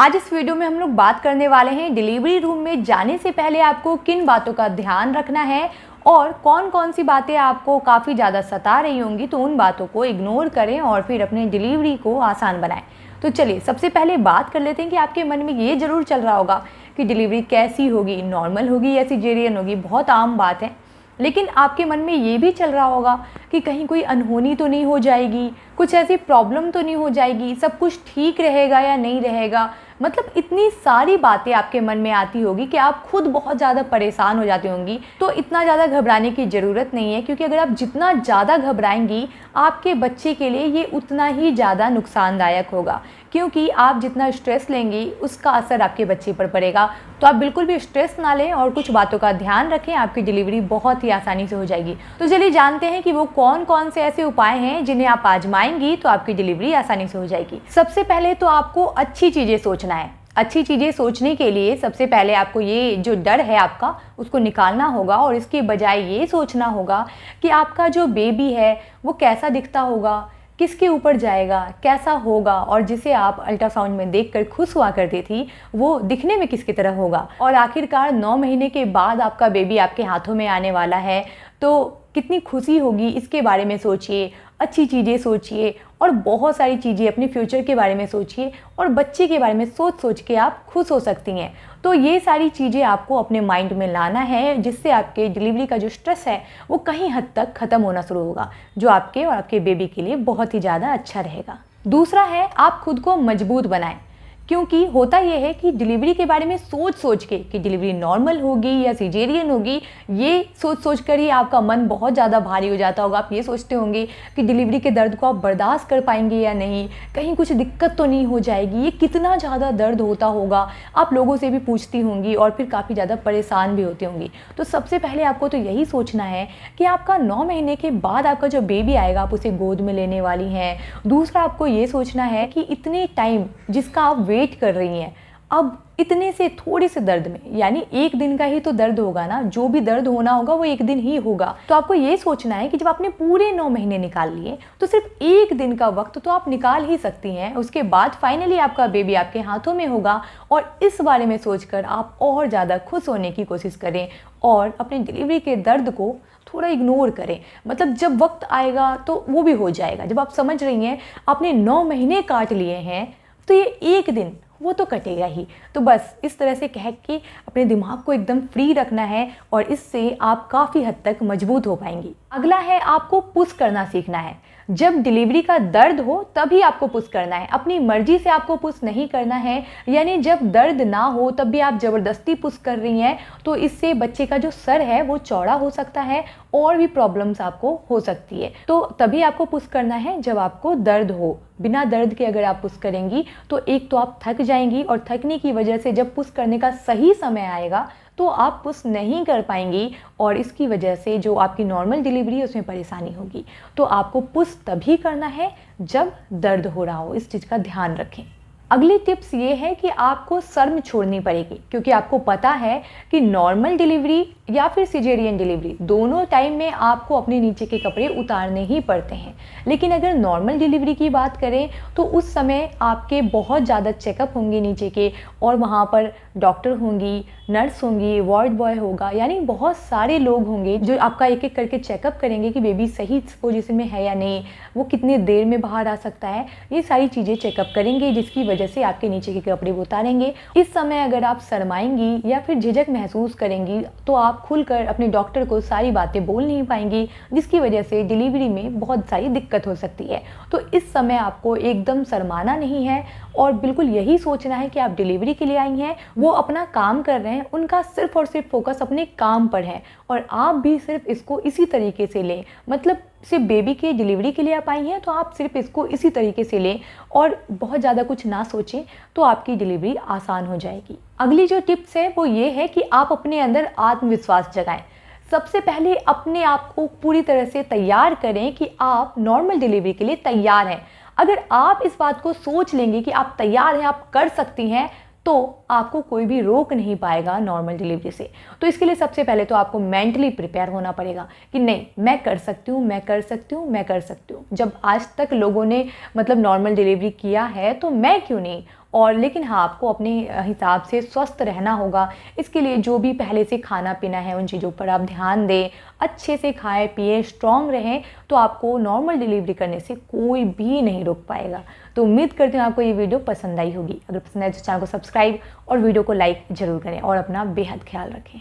आज इस वीडियो में हम लोग बात करने वाले हैं डिलीवरी रूम में जाने से पहले आपको किन बातों का ध्यान रखना है और कौन कौन सी बातें आपको काफ़ी ज़्यादा सता रही होंगी, तो उन बातों को इग्नोर करें और फिर अपने डिलीवरी को आसान बनाएं। तो चलिए सबसे पहले बात कर लेते हैं कि आपके मन में ये ज़रूर चल रहा होगा कि डिलीवरी कैसी होगी, नॉर्मल होगी या सिजेरियन होगी। बहुत आम बात है, लेकिन आपके मन में ये भी चल रहा होगा कि कहीं कोई अनहोनी तो नहीं हो जाएगी, कुछ ऐसी प्रॉब्लम तो नहीं हो जाएगी, सब कुछ ठीक रहेगा या नहीं रहेगा। मतलब इतनी सारी बातें आपके मन में आती होगी कि आप खुद बहुत ज़्यादा परेशान हो जाती होंगी। तो इतना ज़्यादा घबराने की ज़रूरत नहीं है, क्योंकि अगर आप जितना ज़्यादा घबराएंगी आपके बच्चे के लिए ये उतना ही ज़्यादा नुकसानदायक होगा, क्योंकि आप जितना स्ट्रेस लेंगी उसका असर आपके बच्चे पर पड़ेगा। तो आप बिल्कुल भी स्ट्रेस ना लें और कुछ बातों का ध्यान रखें, आपकी डिलीवरी बहुत ही आसानी से हो जाएगी। तो चलिए जानते हैं कि वो कौन कौन से ऐसे उपाय हैं जिन्हें आप आजमाएंगी तो आपकी डिलीवरी आसानी से हो जाएगी। सबसे पहले तो आपको अच्छी चीज़ें सोचना है। अच्छी चीज़ें सोचने के लिए सबसे पहले आपको ये जो डर है आपका उसको निकालना होगा और इसके बजाय ये सोचना होगा कि आपका जो बेबी है वो कैसा दिखता होगा, किसके ऊपर जाएगा, कैसा होगा, और जिसे आप अल्ट्रासाउंड में देखकर खुश हुआ करती थी वो दिखने में किसकी तरह होगा। और आखिरकार 9 महीने के बाद आपका बेबी आपके हाथों में आने वाला है तो कितनी खुशी होगी, इसके बारे में सोचिए। अच्छी चीज़ें सोचिए और बहुत सारी चीज़ें अपने फ्यूचर के बारे में सोचिए और बच्चे के बारे में सोच सोच के आप खुश हो सकती हैं। तो ये सारी चीज़ें आपको अपने माइंड में लाना है, जिससे आपके डिलीवरी का जो स्ट्रेस है वो कहीं हद तक ख़त्म होना शुरू होगा, जो आपके और आपके बेबी के लिए बहुत ही ज़्यादा अच्छा रहेगा। दूसरा है, आप खुद को मजबूत बनाएं, क्योंकि होता यह है कि डिलीवरी के बारे में सोच सोच के कि डिलीवरी नॉर्मल होगी या सिजेरियन होगी, ये सोच सोच कर ही आपका मन बहुत ज़्यादा भारी हो जाता होगा। आप ये सोचते होंगे कि डिलीवरी के दर्द को आप बर्दाश्त कर पाएंगे या नहीं, कहीं कुछ दिक्कत तो नहीं हो जाएगी, ये कितना ज़्यादा दर्द होता होगा। आप लोगों से भी पूछती होंगी और फिर काफ़ी ज़्यादा परेशान भी होती होंगी। तो सबसे पहले आपको तो यही सोचना है कि आपका 9 महीने के बाद आपका जो बेबी आएगा आप उसे गोद में लेने वाली हैं। दूसरा आपको ये सोचना है कि इतने टाइम जिसका आप वेट कर रही हैं, अब इतने से थोड़े से दर्द में, यानी एक दिन का ही तो दर्द होगा ना, जो भी दर्द होना होगा वो एक दिन ही होगा। तो आपको ये सोचना है कि जब आपने पूरे 9 महीने निकाल लिए तो सिर्फ एक दिन का वक्त तो आप निकाल ही सकती हैं। उसके बाद फाइनली आपका बेबी आपके हाथों में होगा और इस बारे में सोचकर आप और ज़्यादा खुश होने की कोशिश करें और अपनी डिलीवरी के दर्द को थोड़ा इग्नोर करें। मतलब जब वक्त आएगा तो वो भी हो जाएगा। जब आप समझ रही हैं आपने 9 महीने काट लिए हैं तो ये एक दिन वो तो कटेगा ही। तो बस इस तरह से कह के अपने दिमाग को एकदम फ्री रखना है और इससे आप काफ़ी हद तक मजबूत हो पाएंगी। अगला है, आपको पुश करना सीखना है। जब डिलीवरी का दर्द हो तभी आपको पुश करना है, अपनी मर्जी से आपको पुश नहीं करना है। यानी जब दर्द ना हो तब भी आप ज़बरदस्ती पुश कर रही हैं तो इससे बच्चे का जो सर है वो चौड़ा हो सकता है और भी प्रॉब्लम्स आपको हो सकती है। तो तभी आपको पुश करना है जब आपको दर्द हो। बिना दर्द के अगर आप पुश करेंगी तो एक तो आप थक जाएंगी और थकने की वजह से जब पुश करने का सही समय आएगा तो आप पुश नहीं कर पाएंगी और इसकी वजह से जो आपकी नॉर्मल डिलीवरी है उसमें परेशानी होगी। तो आपको पुश तभी करना है जब दर्द हो रहा हो, इस चीज़ का ध्यान रखें। अगली टिप्स ये है कि आपको शर्म छोड़नी पड़ेगी, क्योंकि आपको पता है कि नॉर्मल डिलीवरी या फिर सिजेरियन डिलीवरी दोनों टाइम में आपको अपने नीचे के कपड़े उतारने ही पड़ते हैं। लेकिन अगर नॉर्मल डिलीवरी की बात करें तो उस समय आपके बहुत ज़्यादा चेकअप होंगे नीचे के, और वहाँ पर डॉक्टर होंगी, नर्स होंगी, वार्ड बॉय होगा, यानी बहुत सारे लोग होंगे जो आपका एक एक करके चेकअप करेंगे कि बेबी सही पोजीशन में है या नहीं, वो कितनी देर में बाहर आ सकता है। ये सारी चीज़ें चेकअप करेंगे जिसकी वजह से आपके नीचे के कपड़े वो उतारेंगे। इस समय अगर आप शर्माएंगी या फिर झिझक महसूस करेंगी तो आप खुलकर अपने डॉक्टर को सारी बातें बोल नहीं पाएंगी, जिसकी वजह से डिलीवरी में बहुत सारी दिक्कत हो सकती है। तो इस समय आपको एकदम शर्माना नहीं है और बिल्कुल यही सोचना है कि आप डिलीवरी के लिए आई हैं, वो अपना काम कर रहे हैं, उनका सिर्फ और सिर्फ फोकस अपने काम पर है और आप भी सिर्फ इसको इसी तरीके से लें। मतलब सिर्फ बेबी के डिलीवरी के लिए आप आई हैं तो आप सिर्फ इसको इसी तरीके से लें और बहुत ज़्यादा कुछ ना सोचें, तो आपकी डिलीवरी आसान हो जाएगी। अगली जो टिप्स है वो ये है कि आप अपने अंदर आत्मविश्वास जगाएं। सबसे पहले अपने आप को पूरी तरह से तैयार करें कि आप नॉर्मल डिलीवरी के लिए तैयार हैं। अगर आप इस बात को सोच लेंगे कि आप तैयार हैं, आप कर सकती हैं, तो आपको कोई भी रोक नहीं पाएगा नॉर्मल डिलीवरी से। तो इसके लिए सबसे पहले तो आपको मेंटली प्रिपेयर होना पड़ेगा कि नहीं, मैं कर सकती हूँ, मैं कर सकती हूँ, मैं कर सकती हूँ। जब आज तक लोगों ने मतलब नॉर्मल डिलीवरी किया है तो मैं क्यों नहीं। और लेकिन हाँ, आपको अपने हिसाब से स्वस्थ रहना होगा। इसके लिए जो भी पहले से खाना पीना है उन चीज़ों पर आप ध्यान दें, अच्छे से खाएं पिएं, स्ट्रॉन्ग रहें, तो आपको नॉर्मल डिलीवरी करने से कोई भी नहीं रोक पाएगा। तो उम्मीद करती हूँ आपको ये वीडियो पसंद आई होगी। अगर पसंद आए तो चैनल को सब्सक्राइब और वीडियो को लाइक ज़रूर करें और अपना बेहद ख्याल रखें।